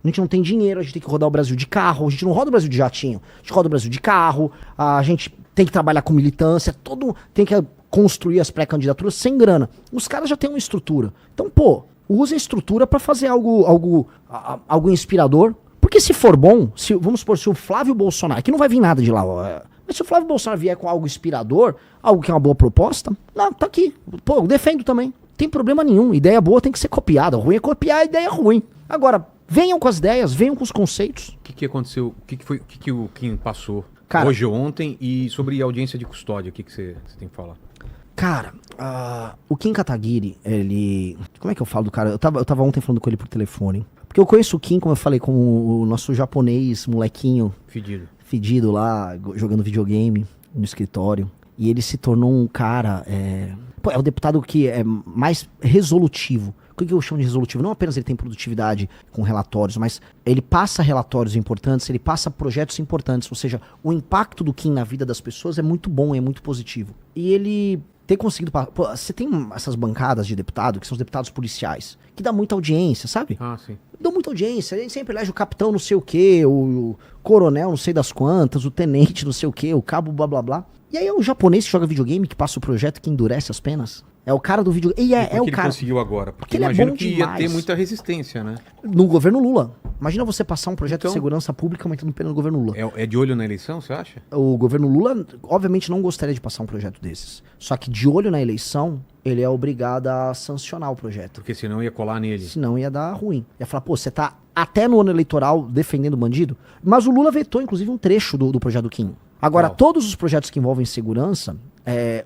A gente não tem dinheiro, a gente tem que rodar o Brasil de carro, a gente não roda o Brasil de jatinho, a gente roda o Brasil de carro, a gente tem que trabalhar com militância, tem que construir as pré-candidaturas sem grana. Os caras já têm uma estrutura. Então, pô, use a estrutura pra fazer algo inspirador. Porque se for bom, vamos supor, se o Flávio Bolsonaro, que não vai vir nada de lá, mas se o Flávio Bolsonaro vier com algo inspirador, algo que é uma boa proposta, não, tá aqui. Pô, eu defendo também. Não tem problema nenhum. Ideia boa tem que ser copiada. O ruim é copiar a ideia ruim. Agora, venham com as ideias, venham com os conceitos. O que aconteceu? O que o Kim passou hoje ou ontem? E sobre audiência de custódia, o que você tem que falar? Cara, o Kim Kataguiri, ele... Como é que eu falo do cara? Eu tava ontem falando com ele por telefone. Porque eu conheço o Kim, como eu falei, como o nosso japonês, molequinho... Fedido lá, jogando videogame no escritório. E ele se tornou um cara... é o deputado que é mais resolutivo. O que eu chamo de resolutivo? Não apenas ele tem produtividade com relatórios, mas ele passa relatórios importantes, ele passa projetos importantes. Ou seja, o impacto do Kim na vida das pessoas é muito bom, é muito positivo. E ele ter conseguido... Pô, você tem essas bancadas de deputado, que são os deputados policiais, que dá muita audiência, sabe? Ah, sim. Dão muita audiência. Ele sempre elege o capitão não sei o quê, o coronel não sei das quantas, o tenente não sei o quê, o cabo blá blá blá. E aí é o japonês que joga videogame, que passa o projeto, que endurece as penas. É o cara do videogame. E é o cara. Ele conseguiu agora? Porque ele imagino é bom que demais. ia ter muita resistência, né? No governo Lula. Imagina você passar um projeto Então, de segurança pública aumentando pena no governo Lula. É de olho na eleição, você acha? O governo Lula, obviamente, não gostaria de passar um projeto desses. Só que de olho na eleição, ele é obrigado a sancionar o projeto. Porque senão ia colar nele. Senão ia dar ruim. Ia falar, pô, você tá até no ano eleitoral defendendo o bandido? Mas o Lula vetou, inclusive, um trecho do projeto do Kim. Agora, todos os projetos que envolvem segurança,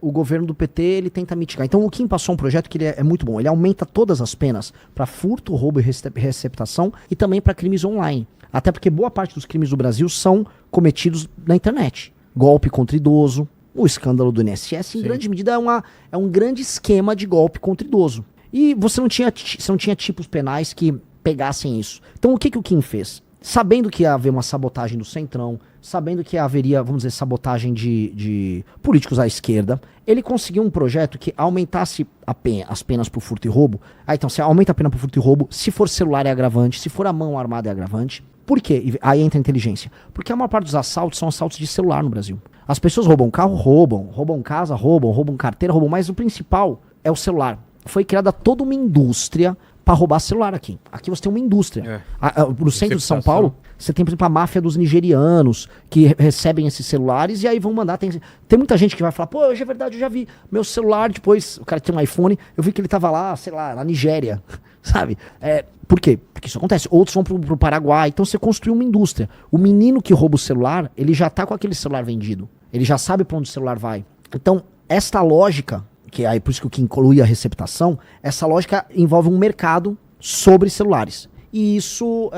o governo do PT, ele tenta mitigar. Então, o Kim passou um projeto que ele é muito bom. Ele aumenta todas as penas para furto, roubo e receptação e também para crimes online. Até porque boa parte dos crimes do Brasil são cometidos na internet. Golpe contra idoso, o escândalo do INSS, em grande medida, é um grande esquema de golpe contra idoso. E você não tinha tipos penais que pegassem isso. Então, o que o Kim fez? Sabendo que ia haver uma sabotagem do Centrão, sabendo que haveria, vamos dizer, sabotagem de políticos à esquerda, ele conseguiu um projeto que aumentasse as penas por furto e roubo. Então, você aumenta a pena por furto e roubo, se for celular é agravante, se for a mão armada é agravante. Por quê? Aí entra a inteligência. Porque a maior parte dos assaltos são assaltos de celular no Brasil. As pessoas roubam carro, roubam casa, roubam carteira, mas o principal é o celular. Foi criada toda uma indústria para roubar celular aqui. Aqui você tem uma indústria. No centro de São Paulo, você tem, por exemplo, a máfia dos nigerianos que recebem esses celulares e aí vão mandar. Tem muita gente que vai falar, pô, hoje é verdade, eu já vi meu celular, depois o cara tem um iPhone, eu vi que ele tava lá, sei lá, na Nigéria, sabe? Por quê? Porque isso acontece. Outros vão pro Paraguai, então você construiu uma indústria. O menino que rouba o celular, ele já tá com aquele celular vendido. Ele já sabe para onde o celular vai. Então, esta lógica, que é por isso que o que inclui a receptação, essa lógica envolve um mercado sobre celulares. E isso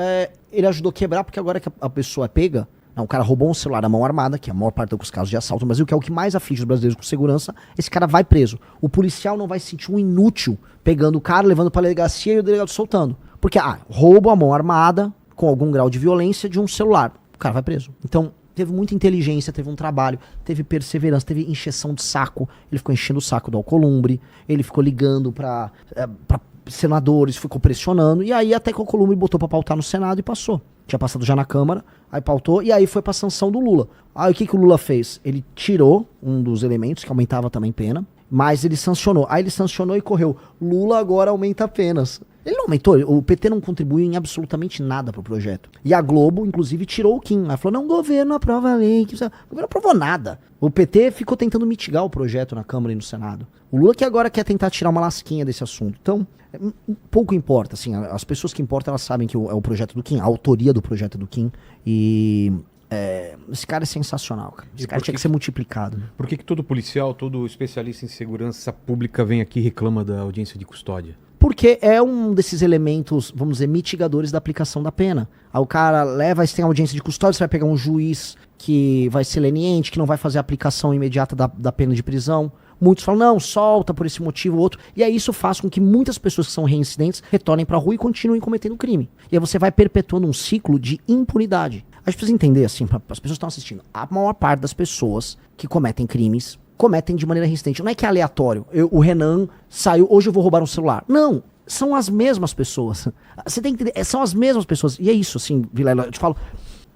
ele ajudou a quebrar, porque agora que a pessoa é pega, o cara roubou um celular na mão armada, que é a maior parte dos casos de assalto no Brasil, que é o que mais aflige os brasileiros com segurança, esse cara vai preso. O policial não vai se sentir um inútil pegando o cara, levando pra delegacia e o delegado soltando. Porque, roubo a mão armada, com algum grau de violência, de um celular. O cara vai preso. Então, teve muita inteligência, teve um trabalho, teve perseverança, teve encheção de saco. Ele ficou enchendo o saco do Alcolumbre, ele ficou ligando pra senadores, ficou pressionando, e aí até que o Alcolumbre botou pra pautar no Senado e passou. Tinha passado já na Câmara, aí pautou, e aí foi pra sanção do Lula. Aí o que o Lula fez? Ele tirou um dos elementos, que aumentava também pena, mas ele sancionou. Aí ele sancionou e correu. Lula agora aumenta penas. Ele não aumentou, o PT não contribuiu em absolutamente nada pro projeto. E a Globo, inclusive, tirou o Kim. Ela falou, não, o governo aprova a lei. O governo não aprovou nada. O PT ficou tentando mitigar o projeto na Câmara e no Senado. O Lula que agora quer tentar tirar uma lasquinha desse assunto. Então, pouco importa, assim, as pessoas que importam, elas sabem que é o projeto do Kim, a autoria do projeto do Kim. E esse cara é sensacional, cara. Esse cara tinha que ser multiplicado. Por que todo policial, todo especialista em segurança pública vem aqui e reclama da audiência de custódia? Porque é um desses elementos, vamos dizer, mitigadores da aplicação da pena. Aí o cara leva, aí você tem audiência de custódia, você vai pegar um juiz que vai ser leniente, que não vai fazer a aplicação imediata da pena de prisão. Muitos falam, não, solta por esse motivo ou outro. E aí isso faz com que muitas pessoas que são reincidentes retornem pra rua e continuem cometendo crime. E aí você vai perpetuando um ciclo de impunidade. A gente precisa entender, assim, as pessoas que estão assistindo, a maior parte das pessoas que cometem crimes cometem de maneira reincidente. Não é que é aleatório. O Renan saiu, hoje eu vou roubar um celular. Não. são as mesmas pessoas. Você tem que entender, são as mesmas pessoas. E é isso, assim, Vilela, eu te falo,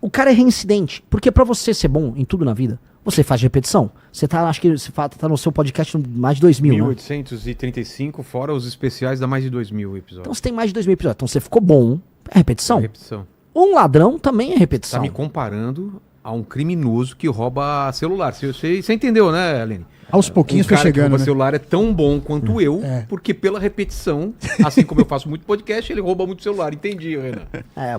o cara é reincidente. Porque pra você ser bom em tudo na vida, você faz repetição. Você tá, acho que você tá no seu podcast mais de 2.000, 1835, fora os especiais, dá mais de 2.000 episódios. Então você tem mais de 2.000 episódios. Então você ficou bom, é repetição. É repetição. Um ladrão também é repetição. Tá me comparando a um criminoso que rouba celular. Você entendeu, né, Aline? Aos pouquinhos foi chegando, que rouba né? celular é tão bom quanto eu, porque pela repetição, assim como eu faço muito podcast, ele rouba muito celular. Entendi, Renan.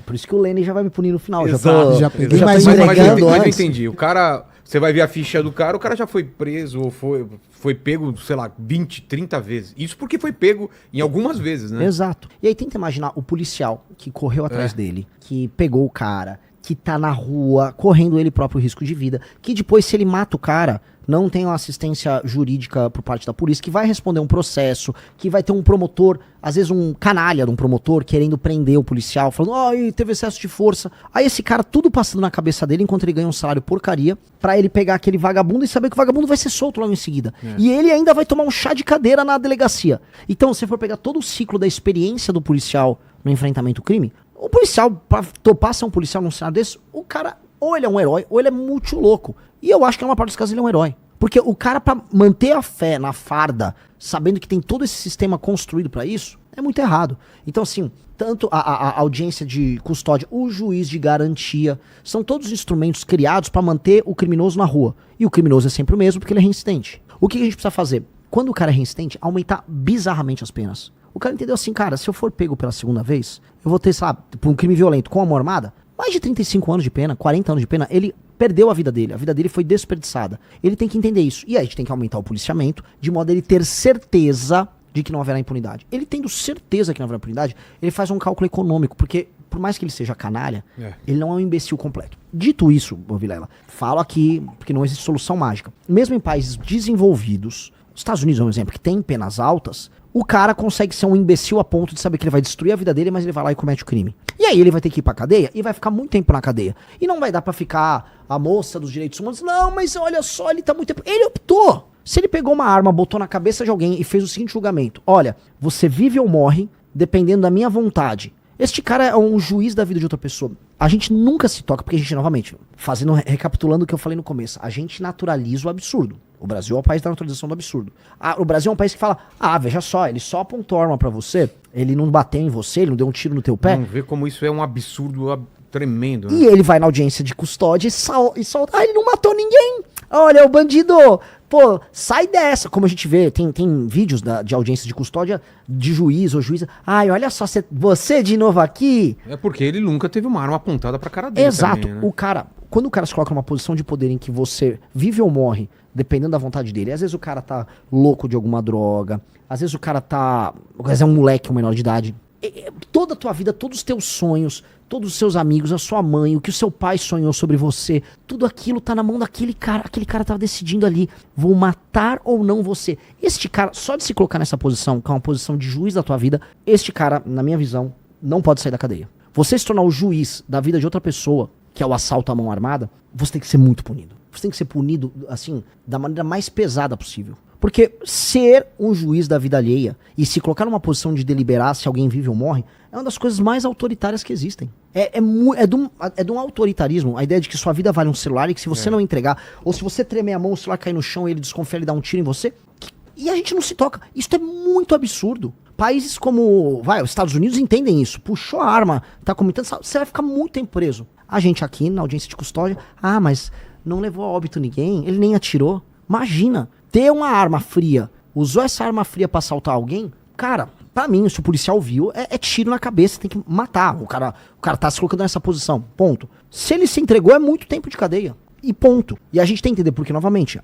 Por isso que o Lenny já vai me punir no final. Exato. Já peguei já mais tô um. Mas entregando eu antes. entendi. O cara, você vai ver a ficha do cara, o cara já foi preso ou foi pego, sei lá, 20, 30 vezes. Isso porque foi pego em algumas vezes, né? Exato. E aí tenta imaginar o policial que correu atrás dele, que pegou o cara, que tá na rua, correndo ele próprio risco de vida, que depois, se ele mata o cara, não tem uma assistência jurídica por parte da polícia, que vai responder um processo, que vai ter um promotor, às vezes um canalha de um promotor, querendo prender o policial, falando, teve excesso de força. Aí esse cara, tudo passando na cabeça dele, enquanto ele ganha um salário porcaria, pra ele pegar aquele vagabundo e saber que o vagabundo vai ser solto logo em seguida. E ele ainda vai tomar um chá de cadeira na delegacia. Então, se for pegar todo o ciclo da experiência do policial no enfrentamento ao crime, o policial, pra topar ser um policial num cenário desse, o cara, ou ele é um herói, ou ele é muito louco. E eu acho que, na maior parte dos casos, ele é um herói. Porque o cara, pra manter a fé na farda, sabendo que tem todo esse sistema construído pra isso, é muito errado. Então, assim, tanto a audiência de custódia, o juiz de garantia, são todos instrumentos criados pra manter o criminoso na rua. E o criminoso é sempre o mesmo, porque ele é reincidente. O que a gente precisa fazer? Quando o cara é reincidente, aumentar bizarramente as penas. O cara entendeu assim, cara, se eu for pego pela segunda vez, eu vou ter, sabe, por um crime violento com a mão armada, mais de 35 anos de pena, 40 anos de pena, ele perdeu a vida dele foi desperdiçada. Ele tem que entender isso. E aí a gente tem que aumentar o policiamento, de modo a ele ter certeza de que não haverá impunidade. Ele tendo certeza que não haverá impunidade, ele faz um cálculo econômico, porque por mais que ele seja canalha, ele não é um imbecil completo. Dito isso, Vilela, falo aqui, porque não existe solução mágica. Mesmo em países desenvolvidos, Estados Unidos é um exemplo, que tem penas altas, o cara consegue ser um imbecil a ponto de saber que ele vai destruir a vida dele, mas ele vai lá e comete o crime. E aí ele vai ter que ir pra cadeia e vai ficar muito tempo na cadeia. E não vai dar pra ficar a moça dos direitos humanos, não, mas olha só, ele tá muito tempo... Ele optou. Se ele pegou uma arma, botou na cabeça de alguém e fez o seguinte julgamento, olha, você vive ou morre, dependendo da minha vontade. Este cara é um juiz da vida de outra pessoa. A gente nunca se toca, porque a gente, novamente, recapitulando o que eu falei no começo, a gente naturaliza o absurdo. O Brasil é o país da naturalização do absurdo. O Brasil é um país que fala, veja só, ele só apontou arma pra você, ele não bateu em você, ele não deu um tiro no teu pé. Vamos ver como isso é um absurdo tremendo, né? E ele vai na audiência de custódia e solta, ele não matou ninguém. Olha, o bandido, pô, sai dessa. Como a gente vê, tem vídeos de audiência de custódia de juiz ou juíza. Olha só, você de novo aqui. É porque ele nunca teve uma arma apontada pra cara dele. Exato. Também, né? Quando o cara se coloca numa posição de poder em que você vive ou morre, dependendo da vontade dele, às vezes o cara tá louco de alguma droga, às vezes o cara tá... Às vezes é um moleque, um menor de idade. Toda a tua vida, todos os teus sonhos, todos os seus amigos, a sua mãe, o que o seu pai sonhou sobre você, tudo aquilo tá na mão daquele cara. Aquele cara tava decidindo ali, vou matar ou não você. Este cara, só de se colocar nessa posição, que é uma posição de juiz da tua vida, este cara, na minha visão, não pode sair da cadeia. Você se tornar o juiz da vida de outra pessoa, que é o assalto à mão armada, você tem que ser muito punido. Você tem que ser punido, assim, da maneira mais pesada possível. Porque ser um juiz da vida alheia e se colocar numa posição de deliberar se alguém vive ou morre é uma das coisas mais autoritárias que existem. É de um autoritarismo a ideia de que sua vida vale um celular e que se você não entregar, ou se você tremer a mão, o celular cair no chão e ele desconfia, ele dá um tiro em você, e a gente não se toca. Isso é muito absurdo. Países como, os Estados Unidos entendem isso. Puxou a arma, tá cometendo, você vai ficar muito tempo preso. A gente aqui na audiência de custódia, mas não levou a óbito ninguém, ele nem atirou. Imagina, ter uma arma fria, usou essa arma fria pra assaltar alguém, cara, pra mim, se o policial viu, é tiro na cabeça, tem que matar. O cara tá se colocando nessa posição, ponto. Se ele se entregou, é muito tempo de cadeia. E ponto. E a gente tem que entender, porque, novamente,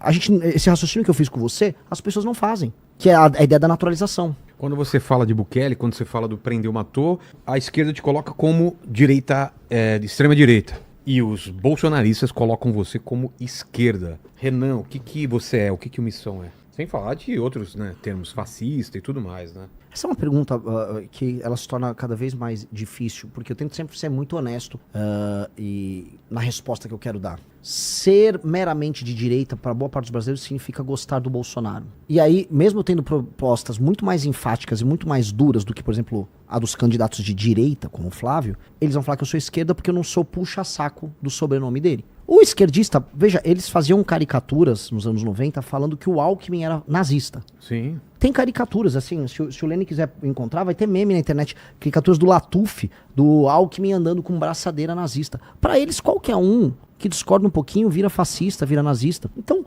esse raciocínio que eu fiz com você, as pessoas não fazem. Que é a ideia da naturalização. Quando você fala de Bukele, quando você fala do prendeu, matou, a esquerda te coloca como direita, de extrema direita. E os bolsonaristas colocam você como esquerda. Renan, o que você é? O que o Missão é? Sem falar de outros, né, termos, fascista e tudo mais, né? Essa é uma pergunta que ela se torna cada vez mais difícil, porque eu tento sempre ser muito honesto e na resposta que eu quero dar. ser meramente de direita para boa parte dos brasileiros significa gostar do Bolsonaro. E aí, mesmo tendo propostas muito mais enfáticas e muito mais duras do que, por exemplo, a dos candidatos de direita, como o Flávio, eles vão falar que eu sou esquerda porque eu não sou puxa-saco do sobrenome dele. O esquerdista, veja, eles faziam caricaturas nos anos 90 falando que o Alckmin era nazista. Sim. Tem caricaturas, assim, se o Lênin quiser encontrar, vai ter meme na internet, caricaturas do Latuf, do Alckmin andando com braçadeira nazista. Pra eles, qualquer um que discorda um pouquinho vira fascista, vira nazista. Então,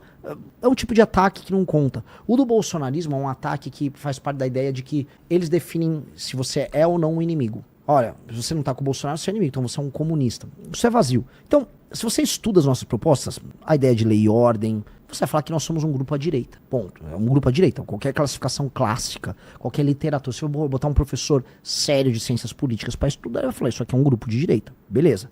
é um tipo de ataque que não conta. O do bolsonarismo é um ataque que faz parte da ideia de que eles definem se você é ou não um inimigo. Olha, se você não tá com o Bolsonaro, você é inimigo, então você é um comunista. Isso é vazio. Então, se você estuda as nossas propostas, a ideia de lei e ordem, você vai falar que nós somos um grupo à direita. Ponto. É um grupo à direita. Qualquer classificação clássica, qualquer literatura, se eu vou botar um professor sério de ciências políticas para estudar, eu vou falar, isso aqui é um grupo de direita. Beleza.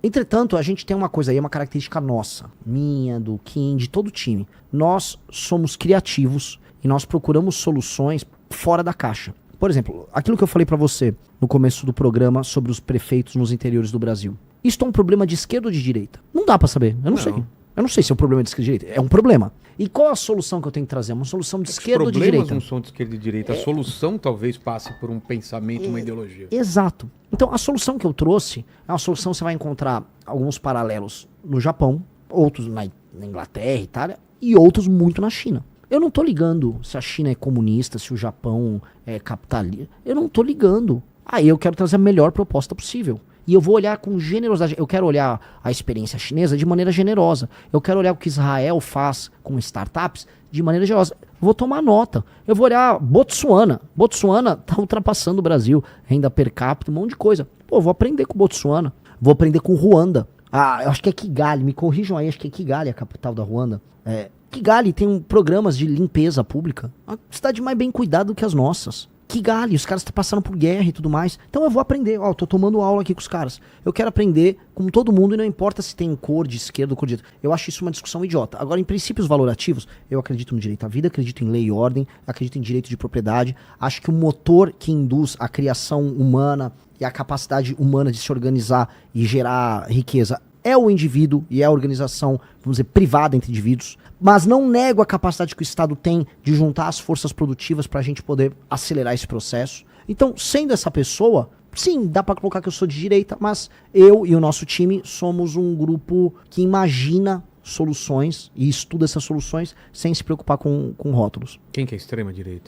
Entretanto, a gente tem uma coisa aí, uma característica nossa, minha, do Kim, de todo o time. Nós somos criativos e nós procuramos soluções fora da caixa. Por exemplo, aquilo que eu falei pra você no começo do programa sobre os prefeitos nos interiores do Brasil. Isso é um problema de esquerda ou de direita? Não dá pra saber, eu não sei. Eu não sei se é um problema de esquerda ou de direita. É um problema. E qual a solução que eu tenho que trazer? Uma solução de esquerda ou de direita? Os problemas não são de esquerda e de direita. A solução talvez passe por um pensamento, uma ideologia. Exato. Então, a solução que eu trouxe é uma solução que você vai encontrar alguns paralelos no Japão, outros na Inglaterra, Itália, e outros muito na China. Eu não tô ligando se a China é comunista, se o Japão é capitalista. Eu não tô ligando. Aí eu quero trazer a melhor proposta possível. E eu vou olhar com generosidade. Eu quero olhar a experiência chinesa de maneira generosa. Eu quero olhar o que Israel faz com startups de maneira generosa. Vou tomar nota. Eu vou olhar Botsuana. Botsuana tá ultrapassando o Brasil. Renda per capita, um monte de coisa. Pô, vou aprender com Botsuana. Vou aprender com Ruanda. Ah, eu acho que é Kigali. Me corrijam aí, acho que é Kigali a capital da Ruanda. Kigali tem programas de limpeza pública. Uma cidade mais bem cuidada do que as nossas. Kigali, os caras estão passando por guerra e tudo mais. Então eu vou aprender. Ó, tô tomando aula aqui com os caras. Eu quero aprender como todo mundo e não importa se tem cor de esquerda ou cor de direita. Eu acho isso uma discussão idiota. Agora, em princípios valorativos, eu acredito no direito à vida, acredito em lei e ordem, acredito em direito de propriedade. Acho que o motor que induz a criação humana e a capacidade humana de se organizar e gerar riqueza é o indivíduo e é a organização, vamos dizer, privada entre indivíduos. Mas não nego a capacidade que o Estado tem de juntar as forças produtivas para a gente poder acelerar esse processo. Então, sendo essa pessoa, sim, dá para colocar que eu sou de direita, mas eu e o nosso time somos um grupo que imagina soluções e estuda essas soluções sem se preocupar com rótulos. Quem que é extrema direita?